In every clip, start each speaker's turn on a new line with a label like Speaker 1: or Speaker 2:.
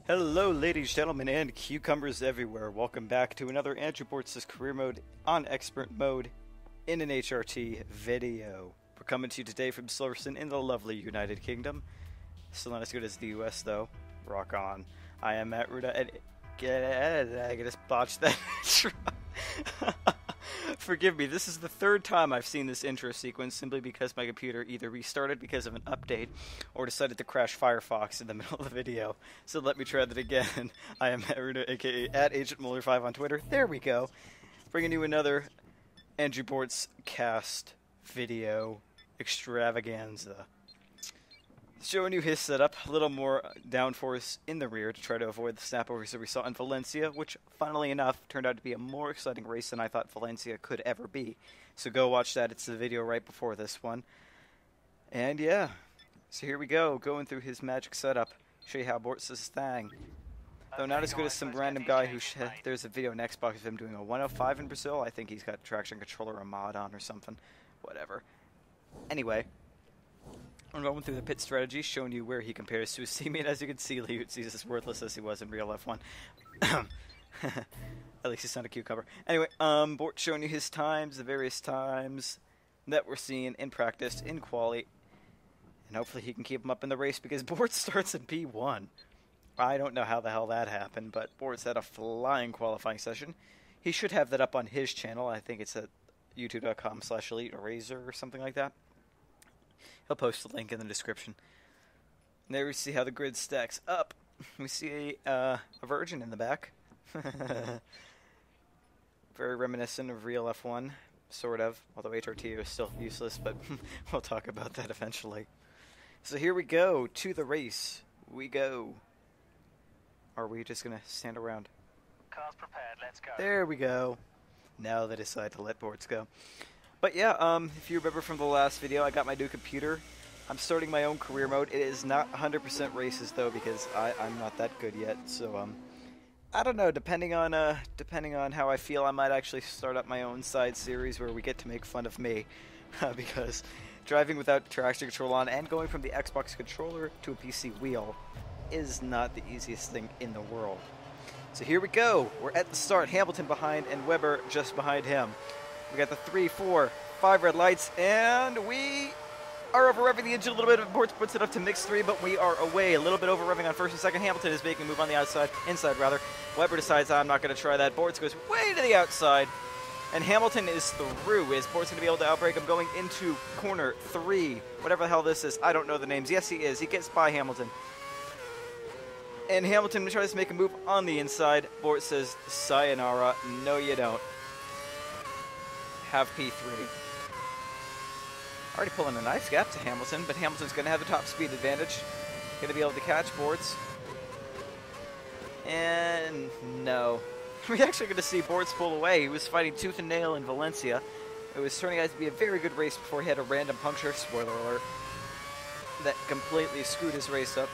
Speaker 1: Hello, ladies, gentlemen, and cucumbers everywhere. Welcome back to another Andrew Bortz's career mode on expert mode in an HRT video. We're coming to you today from Silverstone in the lovely United Kingdom. Still not as good as the US, though. Rock on. I am at Ruda, and I just botched that intro. Forgive me, this is the third time I've seen this intro sequence simply because my computer either restarted because of an update or decided to crash Firefox in the middle of the video. So let me try that again. I am at Ruda, aka at AgentMuller5 on Twitter. There we go. Bringing you another Andrew Bortz cast video extravaganza. Showing you his setup, a little more downforce in the rear to try to avoid the snapovers that we saw in Valencia, which, funnily enough, turned out to be a more exciting race than I thought Valencia could ever be. So go watch that. It's the video right before this one. And yeah, so here we go, going through his magic setup. Show you how Bortz does his thing. Though not as good as some random guy who there's a video on Xbox of him doing a 105 in Brazil. I think he's got traction controller or mod on or something. Whatever. Anyway, I'm going through the pit strategy, showing you where he compares to his teammate. As you can see, he's as worthless as he was in real F1. At least he's not a cucumber. Anyway, Bortz showing you his times, the various times that we're seeing in practice, in quali. And hopefully he can keep him up in the race, because Bortz starts in P1. I don't know how the hell that happened, but Bortz had a flying qualifying session. He should have that up on his channel. I think it's at youtube.com/EliteEraser or something like that. He'll post a link in the description. And there we see how the grid stacks up. We see a Virgin in the back. Very reminiscent of real F1, sort of. Although HRT is still useless, but we'll talk about that eventually. So here we go, to the race. We go. Or are we just going to stand around?
Speaker 2: Cars prepared, let's go.
Speaker 1: There we go. Now they decide to let Bortz go. But yeah, if you remember from the last video, I got my new computer. I'm starting my own career mode. It is not 100% races though, because I'm not that good yet. So I don't know. Depending on how I feel, I might actually start up my own side series where we get to make fun of me, because driving without traction control on and going from the Xbox controller to a PC wheel is not the easiest thing in the world. So here we go. We're at the start. Hamilton behind and Webber just behind him. We got the 3, 4, 5 red lights, and we are over-revving the engine a little bit. Bortz puts it up to mix 3, but we are away. A little bit over-revving on first and second. Hamilton is making a move on the inside rather. Webber decides, I'm not going to try that. Bortz goes way to the outside, and Hamilton is through. Is Bortz going to be able to outbrake him going into corner 3? Whatever the hell this is. I don't know the names. Yes, he is. He gets by Hamilton. And Hamilton tries to make a move on the inside. Bortz says, sayonara. No, you don't. Have P3. Already pulling a nice gap to Hamilton, but Hamilton's going to have the top speed advantage. Going to be able to catch Bortz. And no. We're actually going to see Bortz pull away. He was fighting tooth and nail in Valencia. It was turning out to be a very good race before he had a random puncture, spoiler alert, that completely screwed his race up.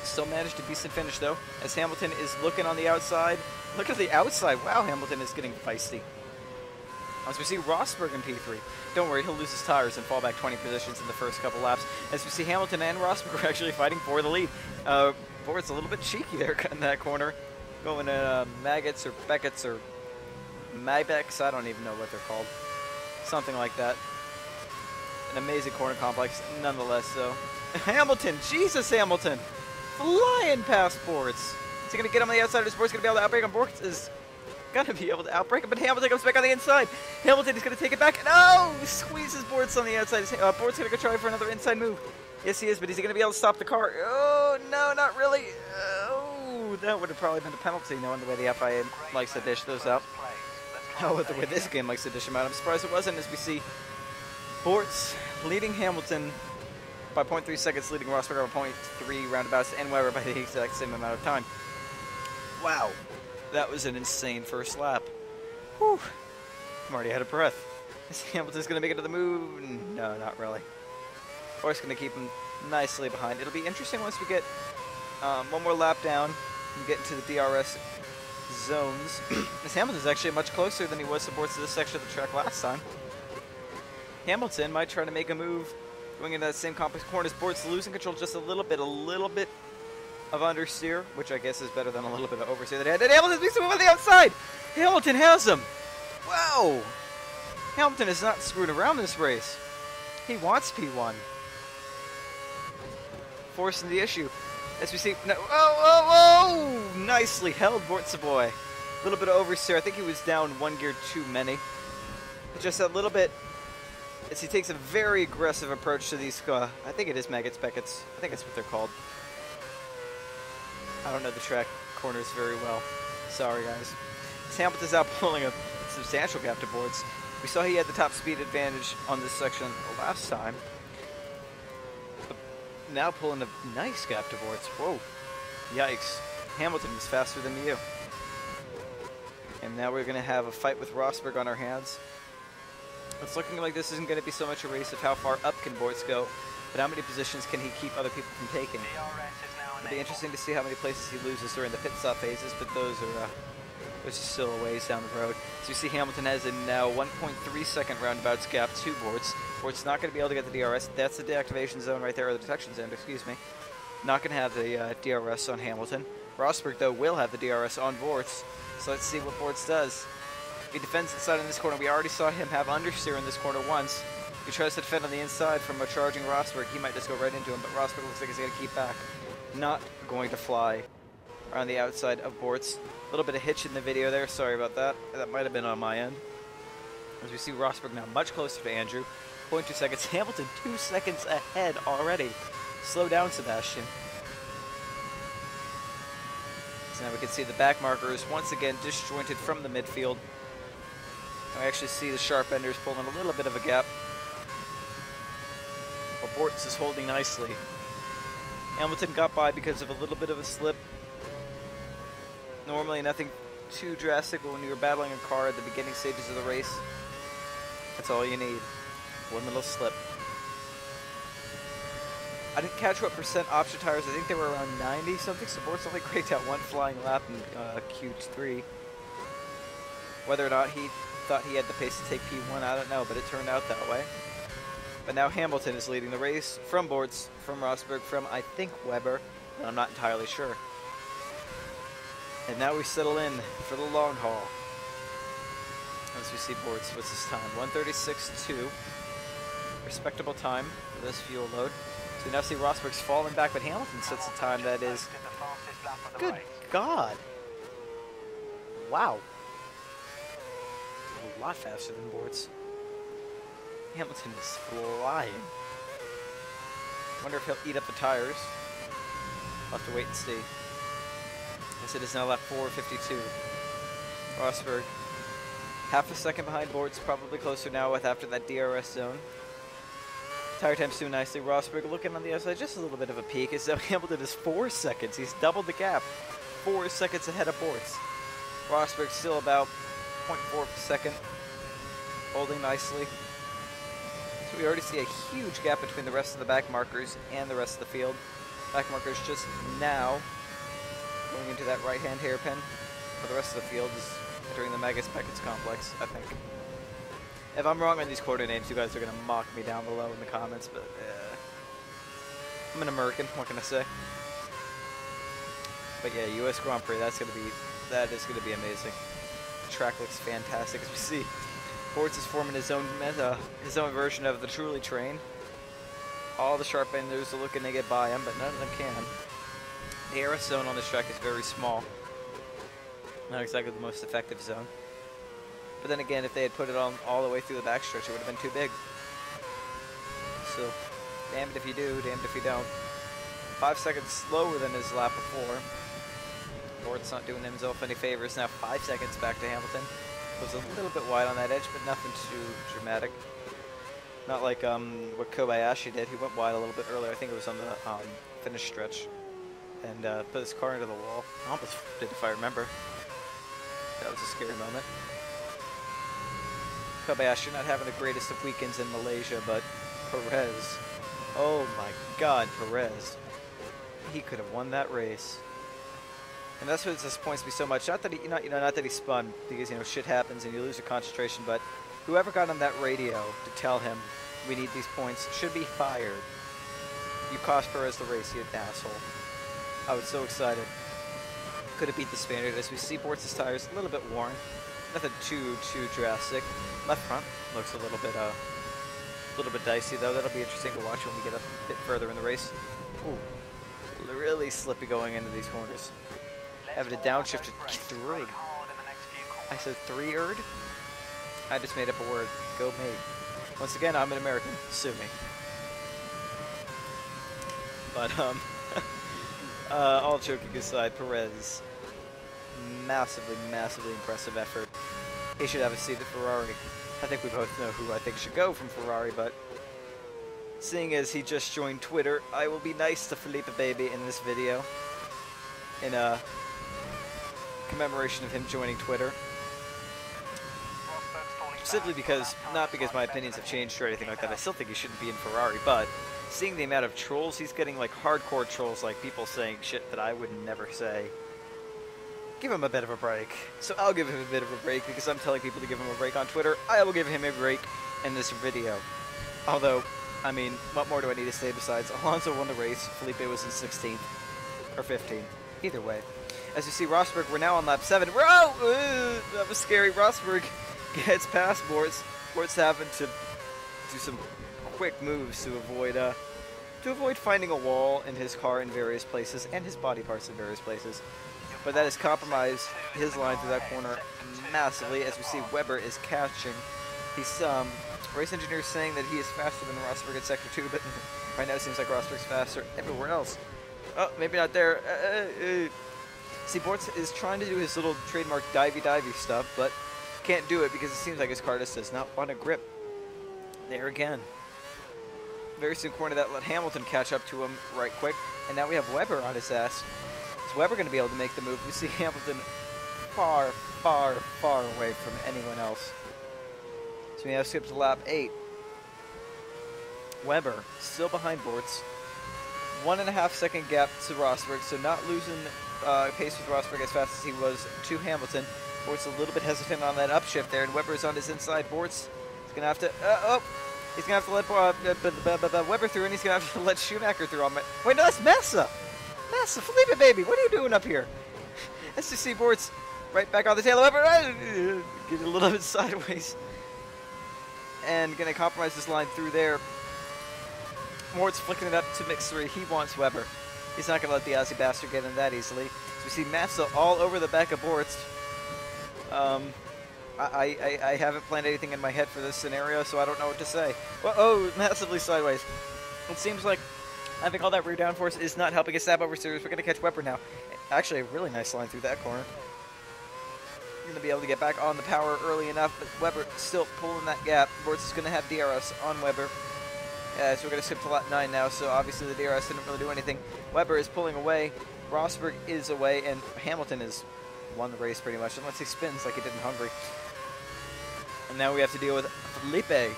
Speaker 1: Still managed a decent finish though, as Hamilton is looking on the outside. Look at the outside. Wow, Hamilton is getting feisty. As we see Rosberg in P3. Don't worry, he'll lose his tires and fall back 20 positions in the first couple laps. As we see Hamilton and Rosberg are actually fighting for the lead. Bortz a little bit cheeky there in that corner. Going to Maggots or Beckett's or Magbex, I don't even know what they're called. Something like that. An amazing corner complex, nonetheless, though. Hamilton, Jesus Hamilton! Flying past Bortz. Is he going to get him on the outside, or is Bortz going to be able to outbrake him? Bortz is going to be able to outbrake him, but Hamilton comes back on the inside. Hamilton is going to take it back, and oh! Squeezes Bortz on the outside. Bortz going to go try for another inside move. Yes, he is, but is he going to be able to stop the car? Oh, no, not really. Oh, that would have probably been a penalty, knowing the way the FIA likes to dish those out. Oh, the way this game likes to dish them out. I'm surprised it wasn't, as we see Bortz leading Hamilton by 0.3 seconds, leading Rosberg by 0.3 roundabouts, and Webber by the exact same amount of time. Wow, that was an insane first lap. Whew, I'm already out of breath. Is Hamilton's going to make it to the move? No, not really. Bortz going to keep him nicely behind. It'll be interesting once we get one more lap down and get into the DRS zones. As Hamilton's actually much closer than he was to Bortz to this section of the track last time. Hamilton might try to make a move going into that same complex corner. Bortz losing control just a little bit of understeer, which I guess is better than a little bit of oversteer that he had. And Hamilton makes a move on the outside! Hamilton has him! Wow! Hamilton is not screwing around this race. He wants P1. Forcing the issue. As we see, no, oh! Nicely held, Bortz boy. A little bit of oversteer. I think he was down one gear too many. Just a little bit, as he takes a very aggressive approach to these, I think it is Maggots Beckets. I think that's what they're called. I don't know the track corners very well. Sorry, guys. Hamilton's out pulling a substantial gap to Bortz. We saw he had the top speed advantage on this section last time. But now pulling a nice gap to Bortz. Whoa. Yikes. Hamilton is faster than you. And now we're going to have a fight with Rosberg on our hands. It's looking like this isn't going to be so much a race of how far up can Bortz go, but how many positions can he keep other people from taking. It'll be interesting to see how many places he loses during the pit stop phases, but those are still a ways down the road. So you see Hamilton has a now 1.3 second roundabouts gap to Bortz. Bortz not going to be able to get the DRS. That's the deactivation zone right there, or the detection zone, excuse me. Not going to have the DRS on Hamilton. Rosberg, though, will have the DRS on Bortz. So let's see what Bortz does. If he defends inside in this corner, we already saw him have understeer in this corner once. If he tries to defend on the inside from a charging Rosberg, he might just go right into him, but Rosberg looks like he's going to keep back. Not going to fly around the outside of Bortz. A little bit of hitch in the video there, sorry about that. That might have been on my end. As we see Rosberg now much closer to Andrew. 0.2 seconds. Hamilton 2 seconds ahead already. Slow down, Sebastian. So now we can see the back markers once again disjointed from the midfield. I actually see the sharp enders pulling a little bit of a gap. But Bortz is holding nicely. Hamilton got by because of a little bit of a slip. Normally nothing too drastic, but when you're battling a car at the beginning stages of the race, that's all you need. One little slip. I didn't catch what percent option tires. I think they were around 90 something. So Bortz only cranked out one flying lap in Q3. Whether or not he thought he had the pace to take P1, I don't know, but it turned out that way. But now Hamilton is leading the race from Bortz, from Rosberg, from I think Weber, but I'm not entirely sure. And now we settle in for the long haul. As we see Bortz, what's his time? 1:36.2. Respectable time for this fuel load. So we now see Rosberg's falling back, but Hamilton sets a time that is... Good God! Wow. A lot faster than Bortz. Hamilton is flying. Wonder if he'll eat up the tires. We'll have to wait and see. As it is now lap 4:52. Rosberg, half a second behind Bortz, probably closer now with after that DRS zone. Tire time's doing nicely. Rosberg looking on the outside, just a little bit of a peak. As though Hamilton is 4 seconds. He's doubled the gap. 4 seconds ahead of Bortz. Rosberg still about 0.4 per second, holding nicely. So we already see a huge gap between the rest of the back markers and the rest of the field. Back markers just now going into that right-hand hairpin. For the rest of the field is entering the Maggots-Beckets complex, I think. If I'm wrong on these quarter names, you guys are going to mock me down below in the comments, but I'm an American, what can I say? But yeah, US Grand Prix, that is going to be amazing. The track looks fantastic, as we see Bortz is forming his own version of the Truly train. All the sharp enders are looking to get by him, but none of them can. The DRS zone on this track is very small. Not exactly the most effective zone. But then again, if they had put it on all the way through the backstretch, it would have been too big. So, damned if you do, damned if you don't. 5 seconds slower than his lap before. Bortz not doing himself any favors. Now 5 seconds back to Hamilton. Was a little bit wide on that edge, but nothing too dramatic. Not like what Kobayashi did. He went wide a little bit earlier. I think it was on the finish stretch. And put his car into the wall. I almost did, if I remember. That was a scary moment. Kobayashi not having the greatest of weekends in Malaysia, but Perez. Oh my God, Perez. He could have won that race. And that's what disappoints me so much. Not that he, not that he spun, because shit happens and you lose your concentration. But whoever got on that radio to tell him we need these points should be fired. You cost Perez the race, you asshole. I was so excited. Could have beat the Spaniard. As we see Bortz's tires a little bit worn. Nothing too drastic. Left front looks a little bit dicey though. That'll be interesting to watch when we get a bit further in the race. Ooh, really slippy going into these corners. Having to downshift to third. I said 3rd. I just made up a word. Go me. Once again, I'm an American. Sue me. But all joking aside, Perez, massively impressive effort. He should have a seat at Ferrari. I think we both know who I think should go from Ferrari, but seeing as he just joined Twitter, I will be nice to Felipe Baby in this video in a commemoration of him joining Twitter. Simply because, not because my opinions have changed or anything like that, I still think he shouldn't be in Ferrari, but seeing the amount of trolls he's getting, like hardcore trolls, like people saying shit that I would never say, give him a bit of a break. So I'll give him a bit of a break because I'm telling people to give him a break on Twitter. I will give him a break in this video. Although, I mean, what more do I need to say besides Alonso won the race, Felipe was in 16th, or 15th, either way. As you see, Rosberg, we're now on lap 7. Whoa! That was scary. Rosberg gets past Bortz. Bortz having to do some quick moves to avoid finding a wall in his car in various places and his body parts in various places. But that has compromised his line through that corner massively. As we see, Webber is catching. He's race engineer saying that he is faster than Rosberg in sector 2, but right now it seems like Rosberg's faster everywhere else. Oh, maybe not there. See, Bortz is trying to do his little trademark divey stuff, but can't do it because it seems like his car just does not want to grip. There again. Very soon corner that let Hamilton catch up to him right quick, and now we have Webber on his ass. Is Webber going to be able to make the move? We see Hamilton far away from anyone else. So we have skipped to lap 8. Webber still behind Bortz. 1.5 second gap to Rosberg, so not losing pace with Rosberg as fast as he was to Hamilton. Bortz a little bit hesitant on that upshift there, and Webber is on his inside. Bortz is going to have to... he's going to have to let Webber through, and he's going to have to let Schumacher through. Wait, no, that's Massa! Massa, Felipe, baby, what are you doing up here? As you see Bortz right back on the tail of Webber. Get a little bit sideways. And going to compromise this line through there. Bortz flicking it up to mix 3. He wants Webber. He's not going to let the Aussie bastard get in that easily. So we see Massa all over the back of Bortz. I haven't planned anything in my head for this scenario, so I don't know what to say. Oh, massively sideways. It seems like having all that rear downforce is not helping us stab over series. We're going to catch Webber now. Actually, a really nice line through that corner. Going to be able to get back on the power early enough, but Webber still pulling that gap. Bortz is going to have DRS on Webber. So we're going to skip to lap 9 now, so obviously the DRS didn't really do anything. Webber is pulling away. Rosberg is away, and Hamilton has won the race pretty much, unless he spins like he did in Hungary. And now we have to deal with Felipe.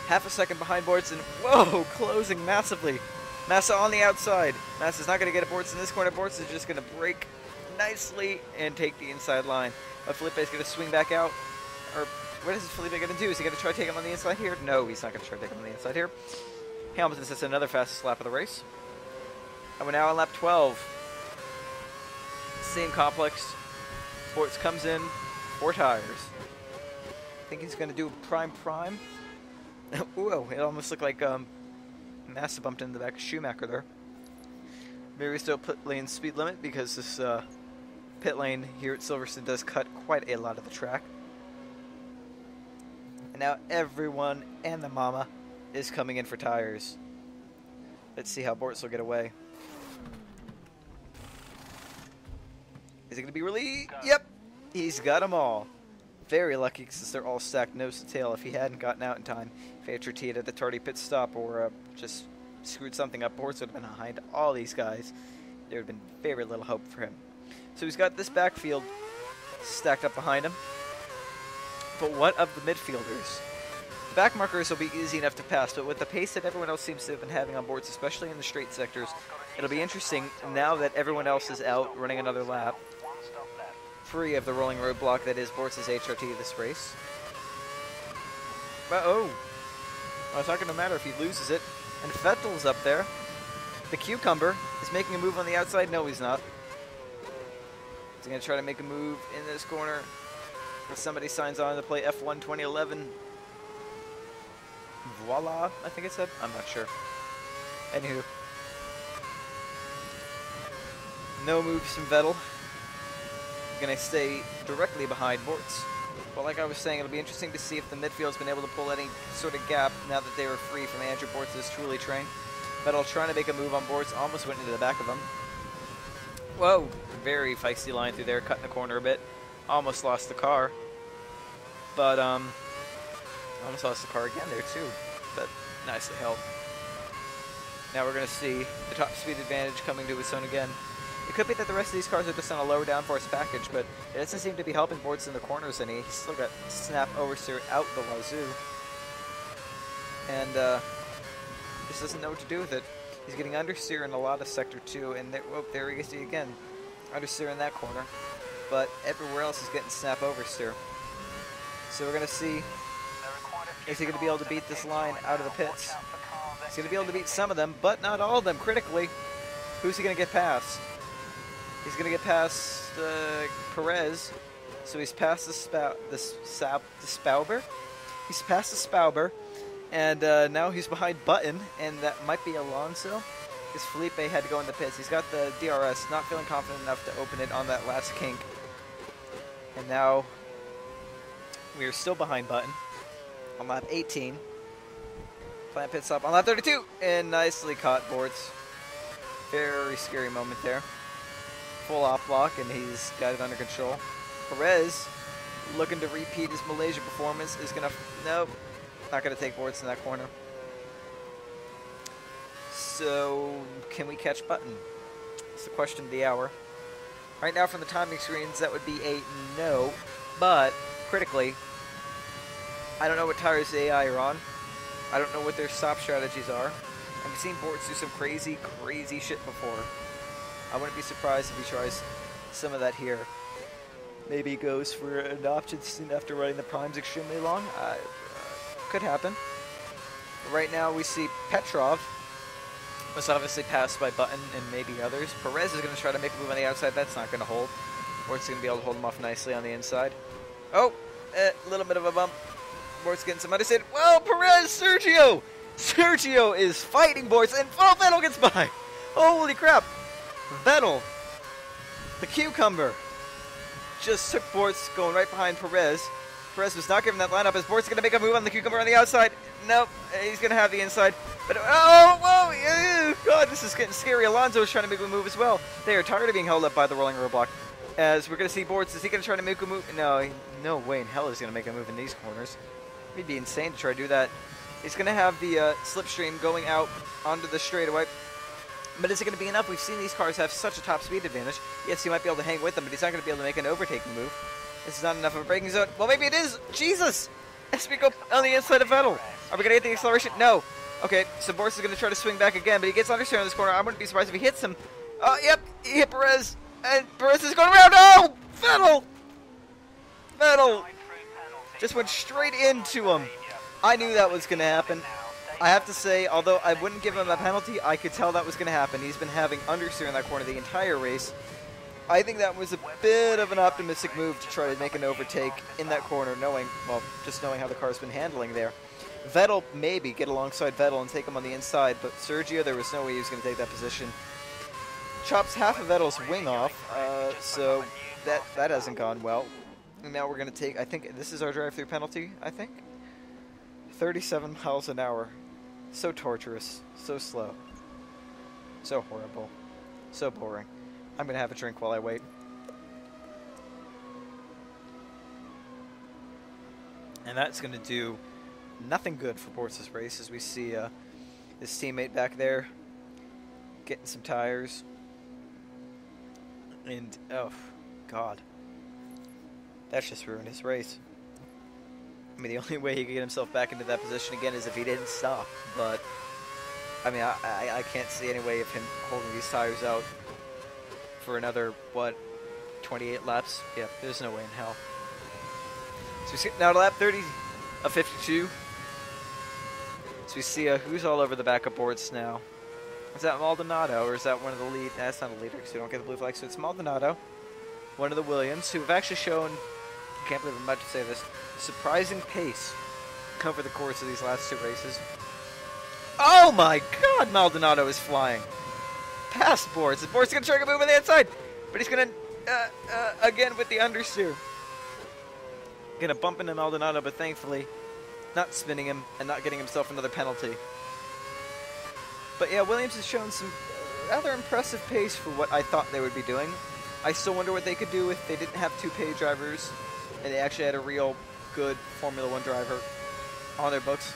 Speaker 1: Half a second behind Bortz, and whoa, closing massively. Massa on the outside. Massa's not going to get a Bortz in this corner. Bortz is just going to brake nicely and take the inside line. But Felipe's going to swing back out. Or what is Felipe going to do? Is he going to try to take him on the inside here? No, he's not going to try to take him on the inside here. Hamilton sets another fastest lap of the race. And we're now on lap 12. Same complex. Bortz comes in, 4 tires. I think he's going to do prime. Ooh, it almost looked like Massa bumped into the back of Schumacher there. Maybe we still pit lane speed limit because this pit lane here at Silverstone does cut quite a lot of the track. And now everyone and the mama is coming in for tires. Let's see how Bortz will get away. Is it going to be really? Yep, he's got them all. Very lucky since they're all stacked nose to tail. If he hadn't gotten out in time, if he had TT'd at the tardy pit stop or just screwed something up, Bortz would have been behind all these guys. There would have been very little hope for him. So he's got this backfield stacked up behind him. But what of the midfielders? The back markers will be easy enough to pass, but with the pace that everyone else seems to have been having on Bortz, especially in the straight sectors, it'll be interesting now that everyone else is out running another lap, free of the rolling roadblock that is Bortz's HRT this race. But well, it's not going to matter if he loses it. And Vettel's up there. The Cucumber is making a move on the outside. No, he's not. He's going to try to make a move in this corner. If somebody signs on to play F1 2011. Voila, I think it said. I'm not sure. Anywho. No moves from Vettel. Going to stay directly behind Bortz. But like I was saying, it'll be interesting to see if the midfield's been able to pull any sort of gap now that they were free from Andrew Bortz's Truly train. Vettel trying to make a move on Bortz, almost went into the back of him. Whoa, very feisty line through there, cutting the corner a bit. Almost lost the car. But, almost lost the car again there too. But nicely held. Now we're going to see the top speed advantage coming to its own again. It could be that the rest of these cars are just on a lower downforce package, but it doesn't seem to be helping Bortz in the corners any. He's still got snap oversteer out the wazoo. And just doesn't know what to do with it. He's getting understeer in a lot of sector 2, and there he is again. Understeer in that corner. But everywhere else is getting snap oversteer. So we're going to see, is he going to be able to beat this line out of the pits? He's going to be able to beat some of them, but not all of them critically. Who's he going to get past? He's going to get past Perez, so he's past the Spauber. He's past the Spauber, and now he's behind Button, and that might be Alonso, because Felipe had to go in the pits. He's got the DRS, not feeling confident enough to open it on that last kink. And now we are still behind Button on lap 18. Plant pit stop on lap 32, and nicely caught Bortz. Very scary moment there. Full off block, and he's got it under control. Perez, looking to repeat his Malaysia performance, is going to... Nope, not going to take Bortz in that corner. So, can we catch Button? It's the question of the hour. Right now, from the timing screens, that would be a no. But, critically, I don't know what tires the AI are on. I don't know what their stop strategies are. I've seen Bortz do some crazy, crazy shit before. I wouldn't be surprised if he tries some of that here. Maybe he goes for an option soon after running the primes extremely long. Could happen. Right now we see Petrov was obviously passed by Button and maybe others. Perez is going to try to make a move on the outside. That's not going to hold. Bortz is going to be able to hold him off nicely on the inside. Oh, a little bit of a bump. Bortz getting some understeer. Whoa, Perez, Sergio! Sergio is fighting Bortz, and oh, Vettel gets by. Holy crap. Vettel, the Cucumber, just took Bortz going right behind Perez. Perez was not given that lineup as Bortz is going to make a move on the Cucumber on the outside. Nope, he's going to have the inside. But, oh, whoa, God, this is getting scary. Alonso is trying to make a move as well. They are tired of being held up by the rolling roadblock. As we're going to see Bortz, is he going to try to make a move? No, no way in hell is he going to make a move in these corners. He'd be insane to try to do that. He's going to have the slipstream going out onto the straightaway. But is it going to be enough? We've seen these cars have such a top speed advantage. Yes, he might be able to hang with them, but he's not going to be able to make an overtaking move. This is not enough of a braking zone. Well, maybe it is. Jesus! As we go on the inside of Vettel. Are we going to get the acceleration? No. Okay, so Bortz is going to try to swing back again, but he gets understeer in this corner. I wouldn't be surprised if he hits him. Oh, yep, he hit Perez. And Perez is going around. Oh! Vettel! Vettel just went straight into him. I knew that was going to happen. I have to say, although I wouldn't give him a penalty, I could tell that was going to happen. He's been having understeer in that corner the entire race. I think that was a bit of an optimistic move to try to make an overtake in that corner, knowing, well, just knowing how the car's been handling there. Vettel maybe get alongside Vettel and take him on the inside, but Sergio, there was no way he was going to take that position. Chops half of Vettel's wing off, so that hasn't gone well. And now we're going to take, I think this is our drive-through penalty, I think? 37 miles an hour. So torturous, so slow, so horrible, so boring. I'm going to have a drink while I wait. And that's going to do nothing good for Bortz's race as we see his teammate back there getting some tires. And, oh, God. That's just ruined his race. I mean, the only way he could get himself back into that position again is if he didn't stop. But, I mean, I can't see any way of him holding these tires out for another, what, 28 laps? Yeah, there's no way in hell. So we skip now to lap 30 of 52. So we see who's all over the back of Bortz now. Is that Maldonado, or is that one of the lead? That's not a leader, because we don't get the blue flag. So it's Maldonado, one of the Williams, who have actually shown, I can't believe I'm about to say this, surprising pace over the course of these last two races. Oh my god, Maldonado is flying. Past Bortz. Bortz is going to try to move on the outside, but he's going to, again with the understeer. Going to bump into Maldonado, but thankfully not spinning him and not getting himself another penalty. But yeah, Williams has shown some rather impressive pace for what I thought they would be doing. I still wonder what they could do if they didn't have two paid drivers and they actually had a real good Formula One driver on their books,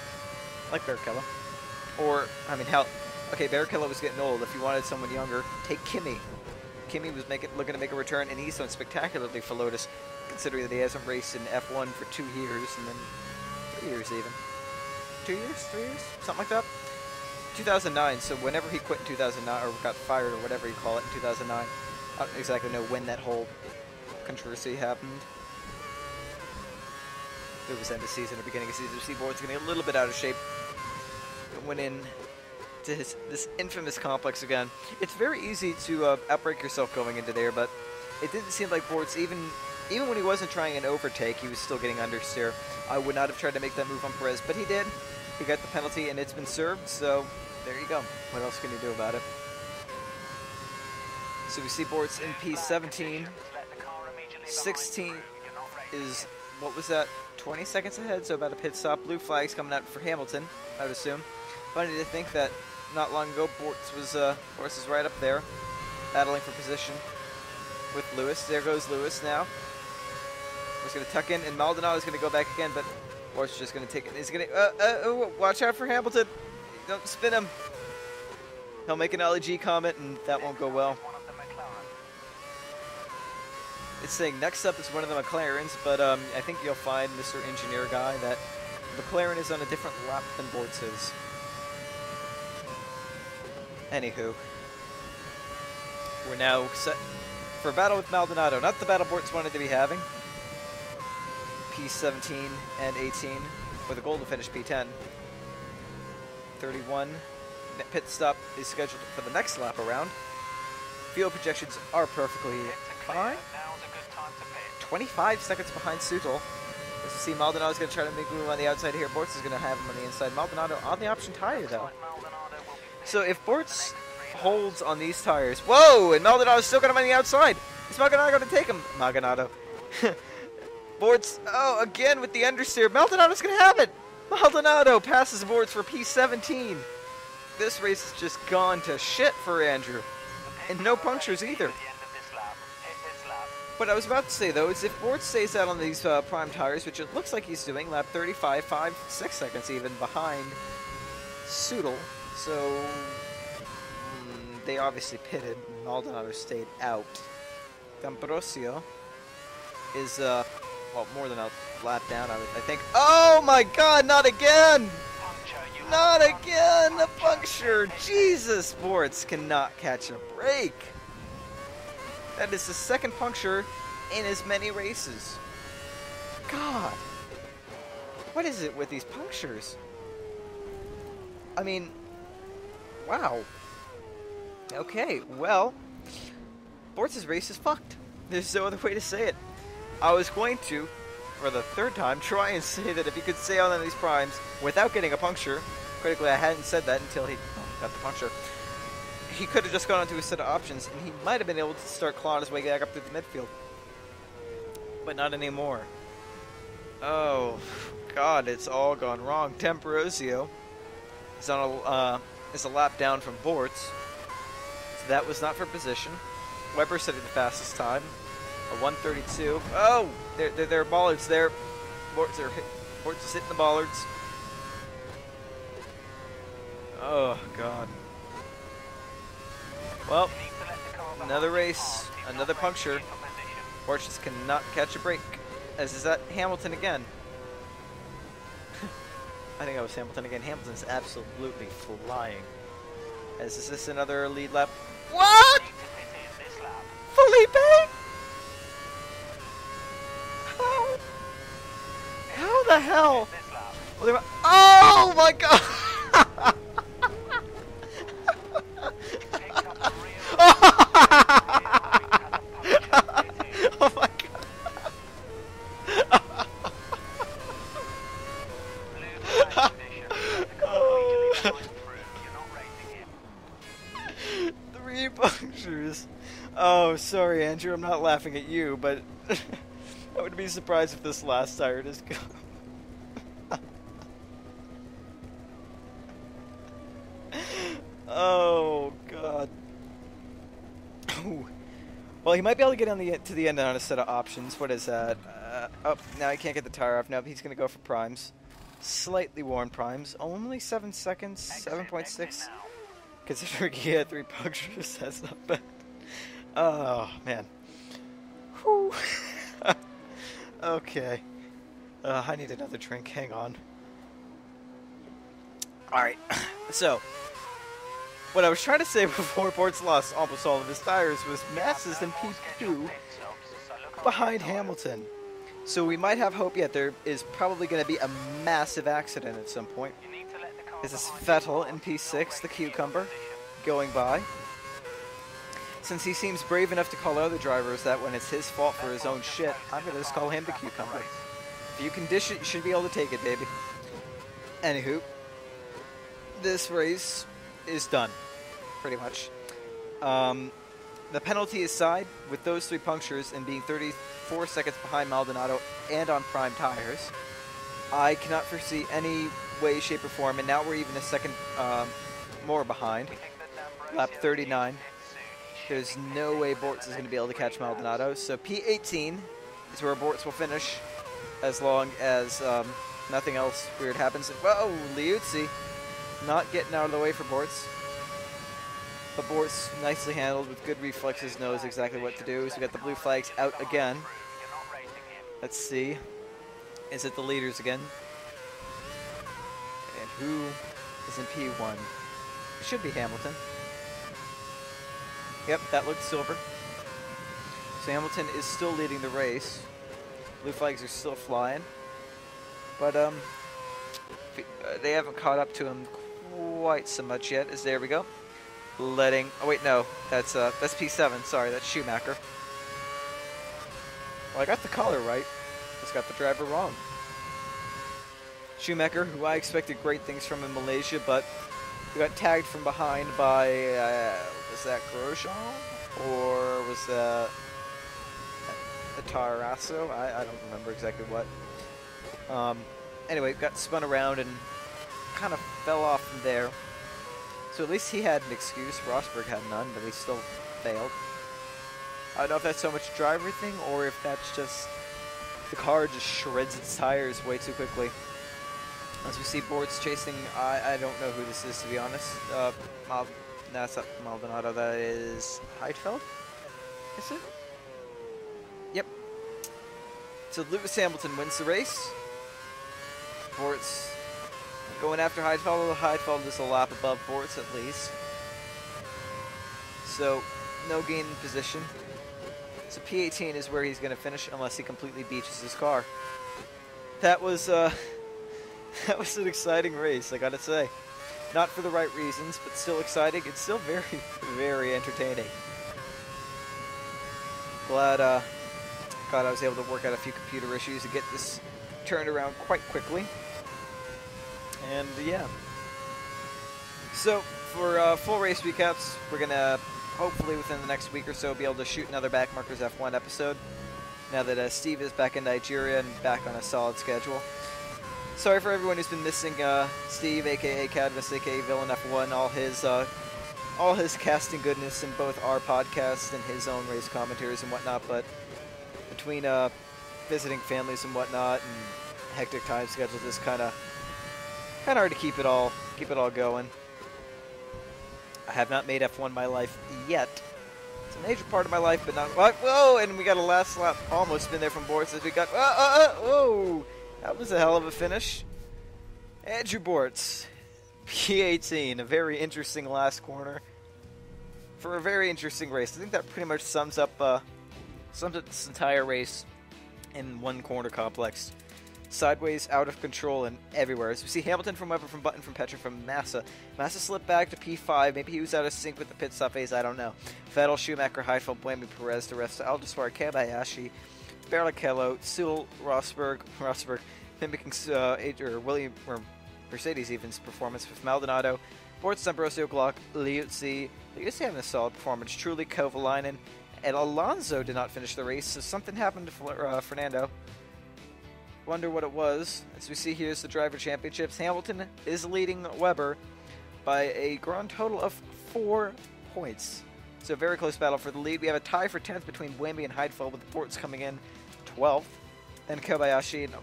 Speaker 1: like Barrichello. Or, I mean, hell, okay, Barrichello was getting old. If you wanted someone younger, take Kimi. Kimi was looking to make a return, and he's done spectacularly for Lotus, considering that he hasn't raced in F1 for 2 years, and then 3 years even. 2 years? 3 years? Something like that? 2009, so whenever he quit in 2009, or got fired, or whatever you call it, in 2009, I don't exactly know when that whole controversy happened. It was end of season or beginning of season. Bortz getting a little bit out of shape. Went in to this infamous complex again. It's very easy to outbrake yourself going into there, but it didn't seem like Bortz, even when he wasn't trying an overtake, he was still getting understeer. I would not have tried to make that move on Perez, but he did. He got the penalty, and it's been served, so there you go. What else can you do about it? So we see Bortz in P17. 16 is, what was that, 20 seconds ahead, so about a pit stop. Blue flags coming out for Hamilton, I would assume. Funny to think that not long ago, Bortz was right up there, battling for position with Lewis. There goes Lewis now. He's going to tuck in, and Maldonado is going to go back again, but Bortz is just going to take it. He's going to, watch out for Hamilton. Don't spin him. He'll make an LEG comment, and that won't go well. It's saying next up is one of the McLarens, but I think you'll find, Mr. Engineer Guy, that McLaren is on a different lap than Bortz is. Anywho, we're now set for a battle with Maldonado. Not the battle Bortz wanted to be having. P17 and 18 with a goal to finish P10. 31. Pit stop is scheduled for the next lap around. Fuel projections are perfectly fine. 25 seconds behind Sutil. As you see, Maldonado is going to try to make a move on the outside here. Bortz is going to have him on the inside. Maldonado on the option tire, though. So if Bortz holds on these tires... Whoa! And Maldonado's still got him on the outside. Is Maldonado going to take him? Maldonado. Bortz, oh, again with the understeer. Maldonado's going to have it. Maldonado passes Bortz for P17. This race has just gone to shit for Andrew. And no punctures either. What I was about to say, though, is if Bortz stays out on these prime tires, which it looks like he's doing, lap 35, 6 seconds even behind Sutil. So, they obviously pitted. Maldonado stayed out. D'Ambrosio is, well, more than a lap down, I think. Oh my god, not again! Not again! The puncture! Jesus, Bortz cannot catch a break. That is the second puncture in as many races. God. What is it with these punctures? I mean, wow. Okay, well, Bortz's race is fucked. There's no other way to say it. I was going to, for the third time, try and say that if he could stay on these primes without getting a puncture, critically I hadn't said that until he got the puncture, he could have just gone onto a set of options, and he might have been able to start clawing his way back up through the midfield. But not anymore. Oh, God, it's all gone wrong. D'Ambrosio is on is a lap down from Bortz. So that was not for position. Webber setting the fastest time. A 1:32. Oh, there are bollards there. Bortz is hitting the bollards. Oh, God. Well, another race, another puncture. Bortz just cannot catch a break. As is that Hamilton again. I think I was Hamilton again. Hamilton's absolutely flying. As is this another lead lap? What? Felipe? How the hell? Well, oh my god! Oh. 3 punctures. Oh, sorry, Andrew. I'm not laughing at you, but I would be surprised if this last tire just goes. Oh God. Ooh. Well, he might be able to get on to the end on a set of options. What is that? Oh, now he can't get the tire off. No, he's going to go for primes. Slightly worn primes. Only 7 seconds. 7.6. Considering he had 3 punctures, that's not bad. Oh, man. Whew. Okay. I need another drink. Hang on. Alright. So, what I was trying to say before Bortz lost almost all of his tires was Massa's in P2 behind Hamilton. So we might have hope yet. There is probably going to be a massive accident at some point. This is Vettel in P6, the cucumber, going by. Since he seems brave enough to call other drivers that when it's his fault for his own shit, I'm going to just call him the cucumber. If you can dish it, you should be able to take it, baby. Anywho, this race is done, pretty much. The penalty aside, with those 3 punctures and being 34 seconds behind Maldonado and on prime tires, I cannot foresee any way, shape, or form, and now we're even a second more behind. Lap 39. There's no way Bortz is going to be able to catch Maldonado, so P18 is where Bortz will finish, as long as nothing else weird happens. Whoa, Liuzzi not getting out of the way for Bortz. But Bortz, nicely handled with good reflexes, knows exactly what to do. So we got the blue flags out again. Let's see. Is it the leaders again? And who is in P1? It should be Hamilton. Yep, that looks silver. So Hamilton is still leading the race. Blue flags are still flying. But they haven't caught up to him quite so much yet. As there we go. Letting, oh wait, no, that's P7, sorry, that's Schumacher. Well, I got the color right, just got the driver wrong. Schumacher, who I expected great things from in Malaysia, but he got tagged from behind by, was that Grosjean? Or was that Tarasso? I don't remember exactly what. Anyway, got spun around and kind of fell off from there. So at least he had an excuse. Rosberg had none, but he still failed. I don't know if that's so much driver thing or if that's just the car just shreds its tires way too quickly. As we see Bortz chasing, I don't know who this is, to be honest. That's not Maldonado, that is Heidfeld? Is it? Yep. So Lewis Hamilton wins the race. Bortz going after Heidfeld, although Heidfeld is a lap above Bortz at least. So, no gain in position. So P18 is where he's going to finish unless he completely beaches his car. That was that was an exciting race, I gotta say. Not for the right reasons, but still exciting. It's still very, very entertaining. Glad I was able to work out a few computer issues to get this turned around quite quickly. And yeah, so for full race recaps, we're going to hopefully within the next week or so be able to shoot another Backmarkers F1 episode now that Steve is back in Nigeria and back on a solid schedule. Sorry for everyone who's been missing Steve, aka Cadmus, aka Villain F1, all his casting goodness in both our podcast and his own race commentaries and whatnot, but between visiting families and whatnot and hectic time schedules, it's kind of hard to keep it all going. I have not made F1 my life yet. It's a major part of my life, but not. Whoa! And we got a last lap almost been there from Bortz as we got. Whoa! That was a hell of a finish. Andrew Bortz, P18, a very interesting last corner for a very interesting race. I think that pretty much sums up this entire race in one corner complex. Sideways, out of control, and everywhere. As we see Hamilton from Webber, from Button, from Petra, from Massa. Massa slipped back to P5. Maybe he was out of sync with the pit stop phase. I don't know. Vettel, Schumacher, Heidfeld, Blamey, Perez, the rest. Aldiswar, Kobayashi, Barrichello, Sil, Rosberg, mimicking William or Mercedes even's performance with Maldonado, Bortz, Ambrosio, Glock, Liuzzi. Liuzzi having a solid performance. Truly, Kovalainen, and Alonso did not finish the race, so something happened to Fernando. Wonder what it was. As we see, here's the driver championships. Hamilton is leading Webber by a grand total of 4 points. So a very close battle for the lead. We have a tie for 10th between Wemby and Heidfeld, with Bortz coming in 12th. Then Kobayashi and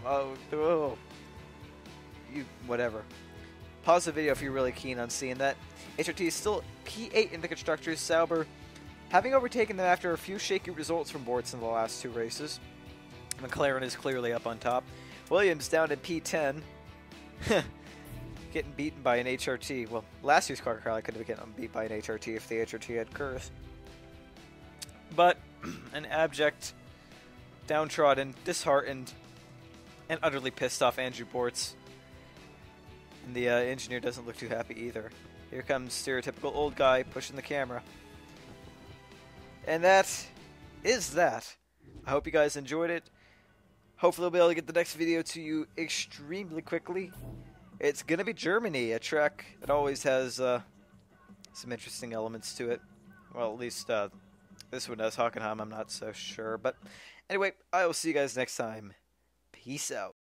Speaker 1: whatever. Pause the video if you're really keen on seeing that. HRT is still P8 in the Constructors. Sauber having overtaken them after a few shaky results from Bortz in the last 2 races. McLaren is clearly up on top. Williams down to P10. Getting beaten by an HRT. Well, last year's car probably could have been getting beat by an HRT if the HRT had curves. But an abject, downtrodden, disheartened, and utterly pissed off Andrew Bortz. And the engineer doesn't look too happy either. Here comes stereotypical old guy pushing the camera. And that is that. I hope you guys enjoyed it. Hopefully I'll be able to get the next video to you extremely quickly. It's going to be Germany, a track that always has some interesting elements to it. Well, at least this one does. Hockenheim, I'm not so sure. But anyway, I will see you guys next time. Peace out.